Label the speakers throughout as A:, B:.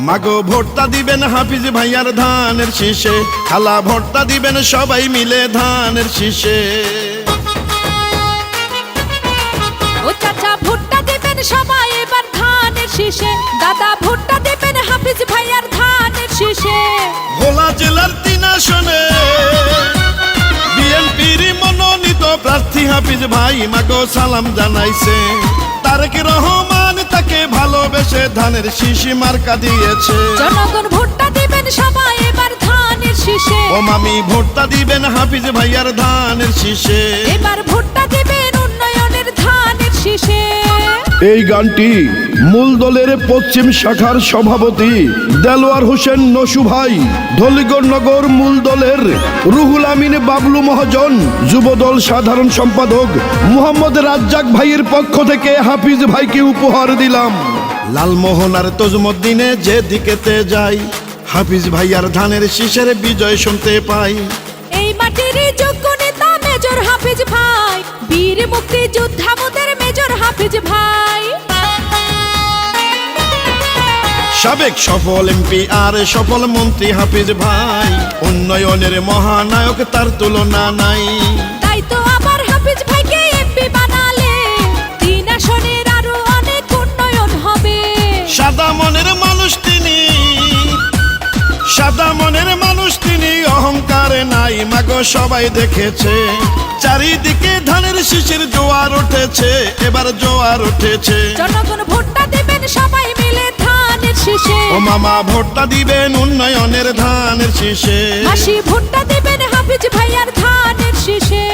A: মাগো ভোটটা দিবেন হাফিজ ভাইয়ার ধানের শীষে, খালা ভোটটা দিবেন সবাই মিলে ধানের শীষে।
B: ও চাচা ভোটটা দিবেন সবাই এবার ধানের শীষে, দাদা ভোটটা দিবেন হাফিজ ভাইয়ার ধানের শীষে।
A: ভোলা জেলার 3 আসনে বিএনপির মনোনীত প্রার্থী হাফিজ ভাই মাগো সালাম জানাইছে। তারেক রহমান তাকে ভালোবেসে ধানের শীষ মার্কা দিয়েছে।
B: জনগণ ভোটটা দিবেন সবাই এবার ধানের শীষে।
A: ও মামি ভোটটা দিবেন হাফিজ ভাইয়ার ধানের শীষে।
B: এবার ভোটটা দিবেন উন্নয়নের ধানের শীষে।
C: এই গানটি মূল দলের পশ্চিম শাখার সভাপতি দেলোয়ার হোসেন নসু ভাই, ধলিগড়নগর মূল দলের রুহুল আমিন বাবলু মহাজন, যুবদল সাধারণ সম্পাদক মোহাম্মদ রাজ্জাক ভাইয়ের পক্ষ থেকে হাফিজ ভাইকে উপহার দিলাম।
A: লালমোহনার তজমুদ্দিনে যে দিকেতে যাই, হাফিজ ভাইয়ার ধানের শীষের বিজয় শুনতে পাই।
B: এই মাটির যোগ্য নেতা মেজর হাফিজ ভাই, বীর মুক্তিযোদ্ধা মোদের মেজর হাফিজ ভাই।
A: সাবেক সফল এমপি আর সফল মন্ত্রী হাফিজ ভাই, উন্নয়নের মহানায়ক তার তুলনা নাই।
B: তাই তো আবার হাফিজ ভাইকে এমপি বানালে 3 আসনের আরো অনেক উন্নয়ন হবে।
A: সাদা মনের মানুষ তিনি, সাদা মনের মানুষ তিনি, অহংকারে নাই মাগো সবাই দেখেছে। চারিদিকে ধানের শীষের জোয়ার উঠেছে, এবার জোয়ার উঠেছে।
B: জনগণ ভোটটা দিবেন সবাই মিলে ধানের শীষে।
A: ও মামা ভোটটা দিবেন উন্নয়নের ধানের শীষে।
B: মাসি ভোটটা দিবেন হাফিজ ভাইয়ার ধানের শীষে।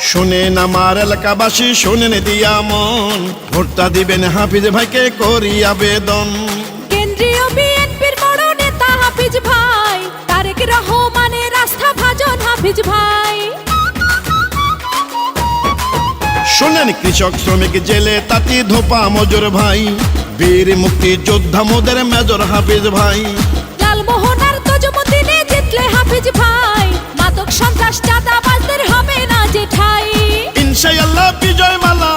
A: শোনেন আমার এলাকাবাসী, শোনেন দিয়া মন, ভোটটা দিবেন হাফিজ ভাইকে করি আবেদন।
B: কেন্দ্রীয় বিএনপির বড় নেতা হাফিজ ভাই, তারেক রহমানের আস্থা ভাজন হাফিজ ভাই।
A: শোনেন কৃষক শ্রমিক জেলে তাঁতি ধোপা মজুর ভাই, বীর মুক্তিযোদ্ধা মোদের মেজর হাফিজ ভাই।
B: লালমোহনার তজমুদ্দিনে জিতলে হাফিজ ভাই, মাদক সন্ত্রাস চাঁদাবাজদের হবে না যে ঠাই।
A: ইনশাআল্লাহ বিজয় মালা,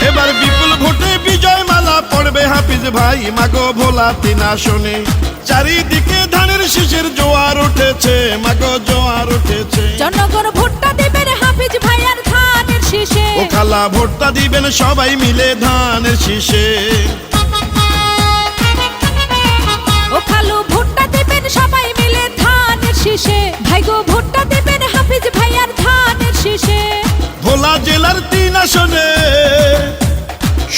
A: এবার বিপুল ভোটে বিজয় মালা পড়বে হাফিজ ভাই মাগো ভোলা 3 আসনে। চারিদিকে ধানের শীষের জোয়ার উঠেছে, মাগো জোয়ার উঠেছে।
B: জনগণ ভোটটা দিবেন হাফিজ ভাইয়ার ধানের শীষে।
A: ও খালা ভোটটা দিবেন সবাই মিলে ধানের শীষে।
B: ও খালু ভোটটা দিবেন সবাই মিলে ধানের শীষে। ভাইগো ভোটটা দিবেন হাফিজ ভাইয়ার ধানের শীষে।
A: ভোলা জেলার 3 আসনে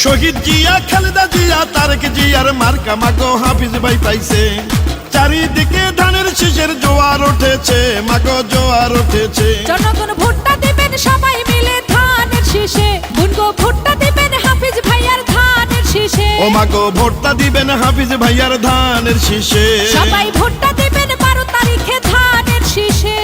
A: শহীদ জিয়া, খালেদা জিয়া, তারেক জিয়ার মার্কা মাগো হাফিজ ভাই পাইছে। চারিদিকে ধানের শীষের জোয়ার উঠেছে, মাগো জোয়ার উঠেছে।
B: জনগণ ভোটটা দিবেন সবাই মিলে ধানের শীষে। বুনগো ভোটটা দিবেন হাফিজ ভাইয়ার ধানের শীষে।
A: ও মাগো ভোটটা দিবেন হাফিজ ভাইয়ার ধানের শীষে।
B: সবাই ভোটটা দিবেন 12 তারিখে ধানের শীষে।